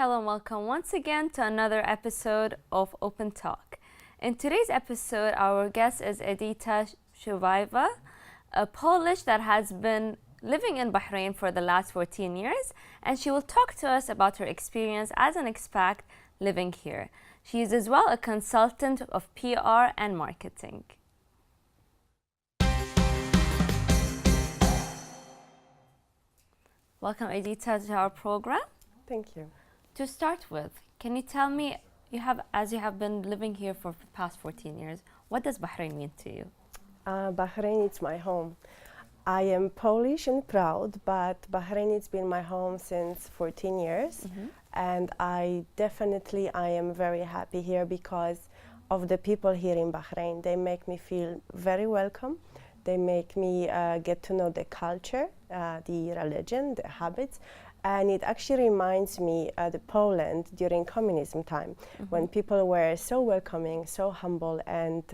hello, and welcome once again to another episode of Open Talk. In today's episode, our guest is Edyta Shuvaeva, a Polish that has been living in Bahrain for the last 14 years, and she will talk to us about her experience as an expat living here. She is as well a consultant of PR and marketing. Welcome, Edyta, to our program. Thank you. To start with, can you tell me, you have been living here for the past 14 years, what does Bahrain mean to you? Bahrain is my home. I am Polish and proud, but Bahrain has been my home since 14 years. And I am very happy here because of the people here in Bahrain. They make me feel very welcome. They make me get to know the culture, the religion, the habits. And it actually reminds me of Poland during communism time, when people were so welcoming, so humble and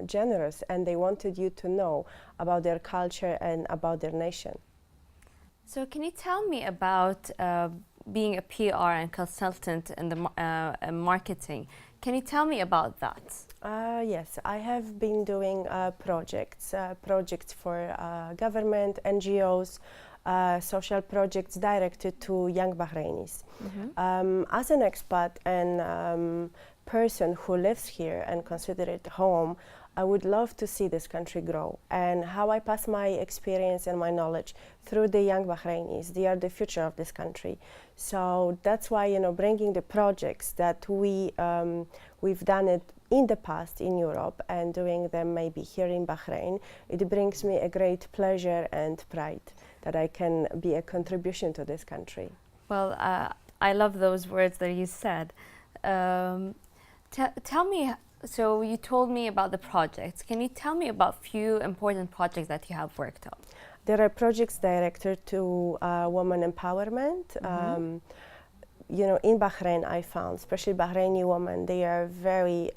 generous, and they wanted you to know about their culture and about their nation. So can you tell me about being a PR and consultant in the marketing? Can you tell me about that? Yes, I have been doing projects for government, NGOs, social projects directed to young Bahrainis. As an expat and person who lives here and consider it home, I would love to see this country grow, and how I pass my experience and my knowledge through the young Bahrainis. They are the future of this country. So that's why, bringing the projects that we've done it in the past in Europe and doing them maybe here in Bahrain, it brings me a great pleasure and pride that I can be a contribution to this country. Well, I love those words that you said. Tell me, so you told me about the projects. Can you tell me about few important projects that you have worked on? There are projects directed to women empowerment. In Bahrain, I found, especially Bahraini women, they are very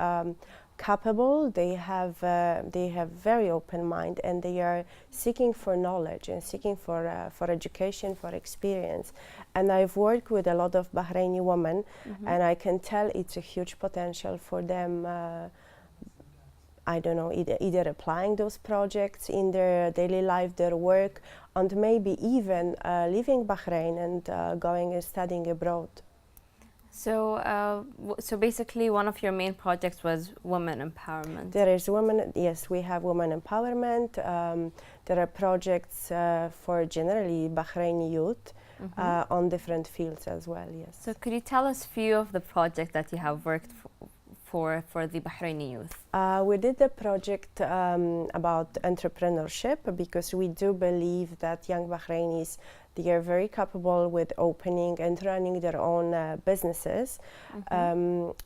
capable. They have very open mind, and they are seeking for knowledge and seeking for education, for experience. And I've worked with a lot of Bahraini women, and I can tell it's a huge potential for them. Either applying those projects in their daily life, their work, and maybe even leaving Bahrain and going and studying abroad. So, so basically, one of your main projects was women empowerment. There is women. Yes, we have women empowerment. There are projects for generally Bahraini youth on different fields as well. Yes. So, could you tell us a few of the projects that you have worked for the Bahraini youth? We did a project about entrepreneurship, because we do believe that young Bahrainis, they are very capable with opening and running their own businesses.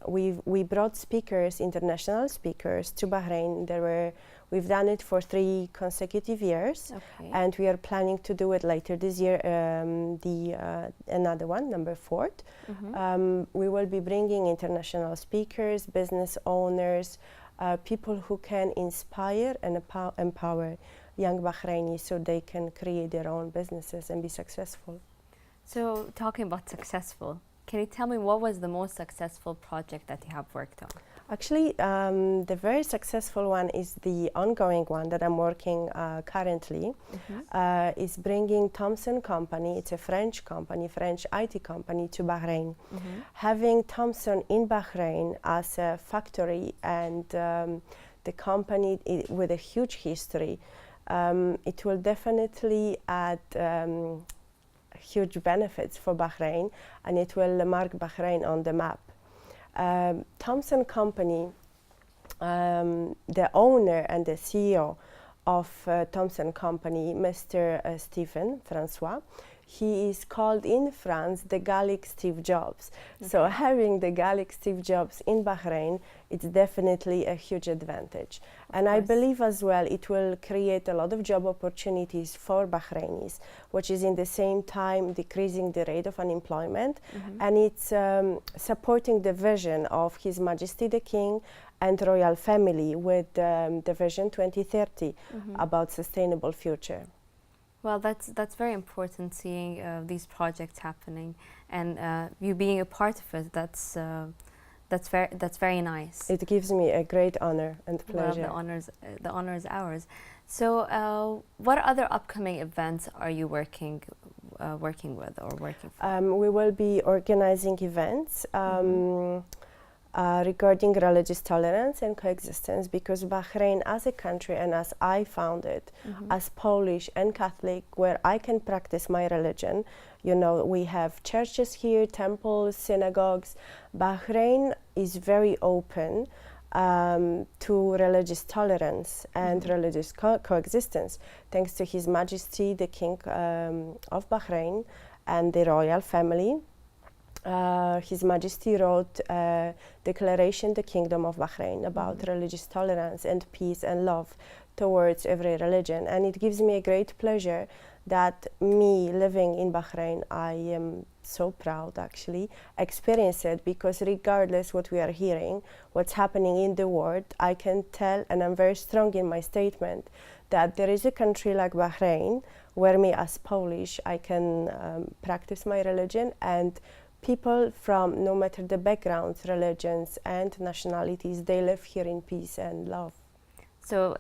We brought speakers, international speakers, to Bahrain. We've done it for 3 consecutive years, and we are planning to do it later this year, another one, number 4. We will be bringing international speakers, business owners, people who can inspire and empower young Bahrainis so they can create their own businesses and be successful. So, talking about successful, can you tell me what was the most successful project that you have worked on? Actually, the very successful one is the ongoing one that I'm working currently. Is bringing Thomson Company. It's a French company, French IT company, to Bahrain. Having Thomson in Bahrain as a factory and the company with a huge history, it will definitely add huge benefits for Bahrain, and it will mark Bahrain on the map. Thomson Company, the owner and the CEO of Thomson Company, Mr. Stephen Francois, he is called in France the Gallic Steve Jobs. So having the Gallic Steve Jobs in Bahrain, it's definitely a huge advantage. And I believe as well it will create a lot of job opportunities for Bahrainis, which is in the same time decreasing the rate of unemployment. And it's supporting the vision of His Majesty the King and royal family with the Vision 2030 about sustainable future. Well, that's very important, seeing these projects happening, and you being a part of it. That's very nice. It gives me a great honor and pleasure. Well, the honor is ours. So, what other upcoming events are you working with or working for? We will be organizing events regarding religious tolerance and coexistence, because Bahrain as a country, and as I found it, as Polish and Catholic, where I can practice my religion, you know, we have churches here, temples, synagogues. Bahrain is very open to religious tolerance and religious coexistence, thanks to His Majesty the King of Bahrain and the royal family. His Majesty wrote a declaration, the Kingdom of Bahrain, about religious tolerance and peace and love towards every religion. And it gives me a great pleasure that me living in Bahrain, I am so proud actually, experience it, because regardless what we are hearing, what's happening in the world, I can tell, and I'm very strong in my statement, that there is a country like Bahrain where me as Polish, I can practice my religion, and people from no matter the backgrounds, religions and nationalities, they live here in peace and love. So,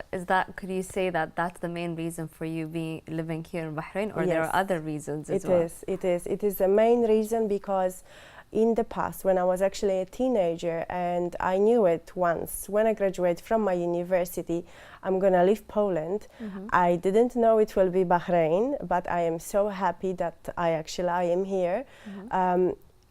could you say that that's the main reason for you living here in Bahrain, or there are other reasons as well? It is a main reason, because in the past, when I was actually a teenager, and I knew it once, when I graduated from my university, I'm gonna leave Poland. I didn't know it will be Bahrain, but I am so happy that I am here.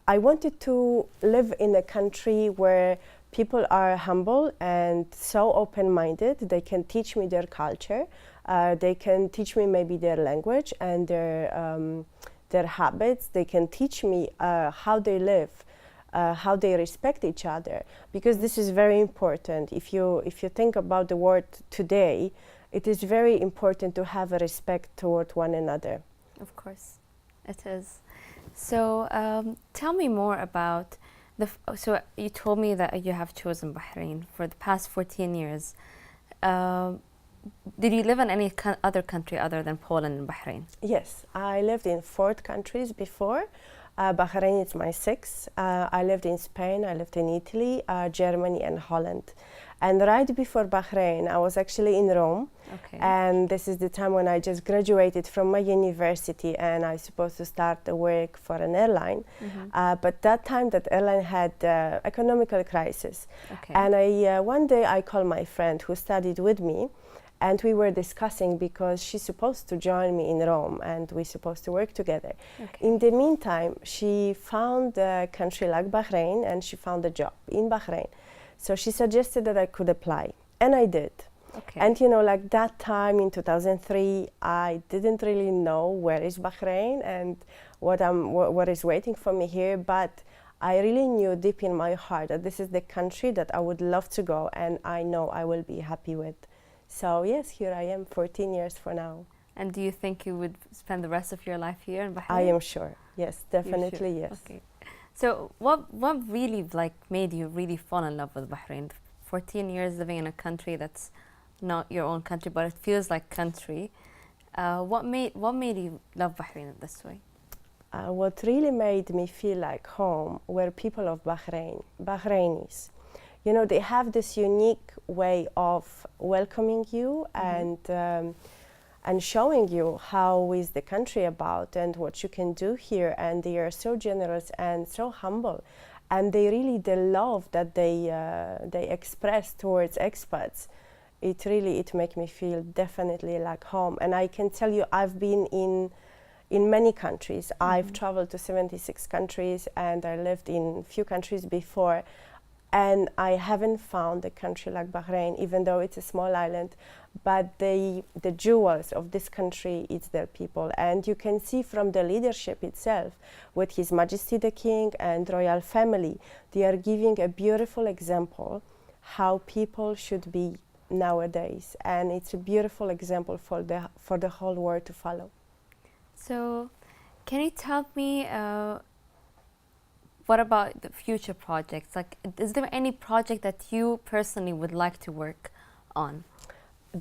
I wanted to live in a country where people are humble and so open-minded. They can teach me their culture. They can teach me maybe their language and their habits. They can teach me how they live, how they respect each other. Because this is very important. If you think about the world today, it is very important to have a respect toward one another. Of course, it is. So, tell me more about so you told me that you have chosen Bahrain for the past 14 years. Did you live in any other country other than Poland and Bahrain? Yes, I lived in 4 countries before. Bahrain is my 6th. I lived in Spain, I lived in Italy, Germany and Holland. And right before Bahrain, I was actually in Rome. Okay. And this is the time when I just graduated from my university, and I was supposed to start the work for an airline. But that time, that airline had economical crisis. Okay. And one day I called my friend who studied with me, and we were discussing, because she's supposed to join me in Rome and we're supposed to work together. Okay. In the meantime, she found a country like Bahrain, and she found a job in Bahrain. So she suggested that I could apply, and I did. Okay. And you know, like that time in 2003, I didn't really know where is Bahrain and what is waiting for me here, but I really knew deep in my heart that this is the country that I would love to go, and I know I will be happy with. So yes, here I am, 14 years for now. And do you think you would spend the rest of your life here in Bahrain? I am sure. Yes, definitely, You're sure? yes. Okay. So what really made you really fall in love with Bahrain? 14 years living in a country that's not your own country, but it feels like country. What made you love Bahrain in this way? What really made me feel like home were people of Bahrain, Bahrainis. You know, they have this unique way of welcoming you and showing you how is the country about and what you can do here. And they are so generous and so humble. And they really, the love that they express towards expats, it makes me feel definitely like home. And I can tell you, I've been in many countries. I've traveled to 76 countries, and I lived in few countries before. And I haven't found a country like Bahrain, even though it's a small island. But the jewels of this country, it's their people. And you can see from the leadership itself, with His Majesty the King and royal family, they are giving a beautiful example how people should be nowadays. And it's a beautiful example for the whole world to follow. So, can you tell me, what about the future projects? Like, is there any project that you personally would like to work on?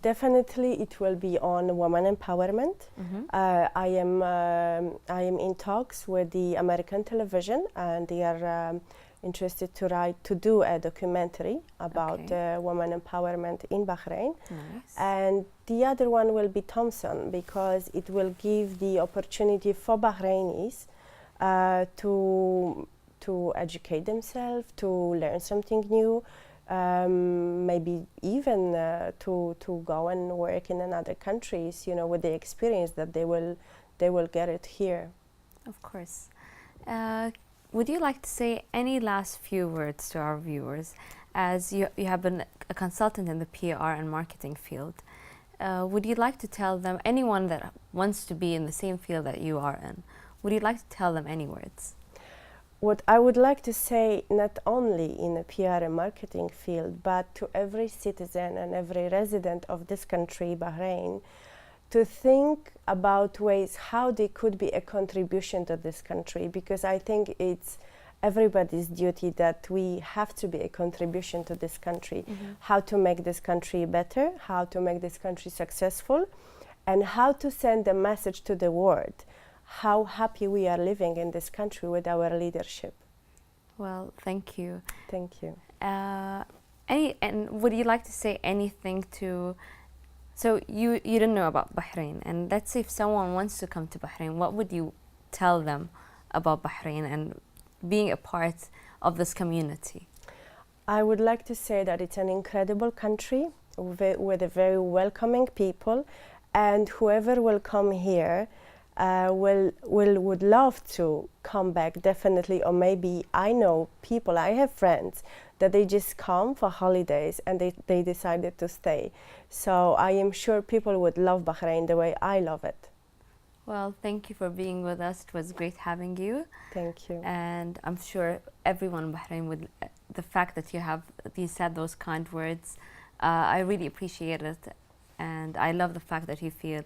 Definitely, it will be on women empowerment. I am in talks with the American television, and they are interested to do a documentary about women empowerment in Bahrain. Nice. And the other one will be Thompson, because it will give the opportunity for Bahrainis to educate themselves, to learn something new. Maybe even to go and work in another countries, you know, with the experience that they will get it here. Of course. Would you like to say any last few words to our viewers, as you have been a consultant in the PR and marketing field? Would you like to tell them, anyone that wants to be in the same field that you are in, would you like to tell them any words? What I would like to say, not only in the PR and marketing field, but to every citizen and every resident of this country, Bahrain, to think about ways how they could be a contribution to this country, because I think it's everybody's duty that we have to be a contribution to this country. How to make this country better, how to make this country successful, and how to send a message to the world how happy we are living in this country with our leadership. Well, thank you. Thank you. And would you like to say anything to, so you didn't know about Bahrain, and let's say if someone wants to come to Bahrain, what would you tell them about Bahrain and being a part of this community? I would like to say that it's an incredible country with a very welcoming people, and whoever will come here would love to come back, definitely. Or maybe I know people, I have friends that they just come for holidays and they decided to stay. So I am sure people would love Bahrain the way I love it. Well, thank you for being with us. It was great having you. Thank you. And I'm sure everyone in Bahrain would, the fact that you said those kind words, I really appreciate it. And I love the fact that you feel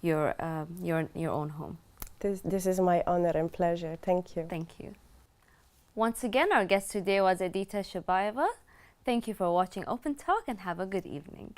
your own home. This is my honor and pleasure. Thank you. Thank you. Once again, our guest today was Edita Shubaeva. Thank you for watching Open Talk, and have a good evening.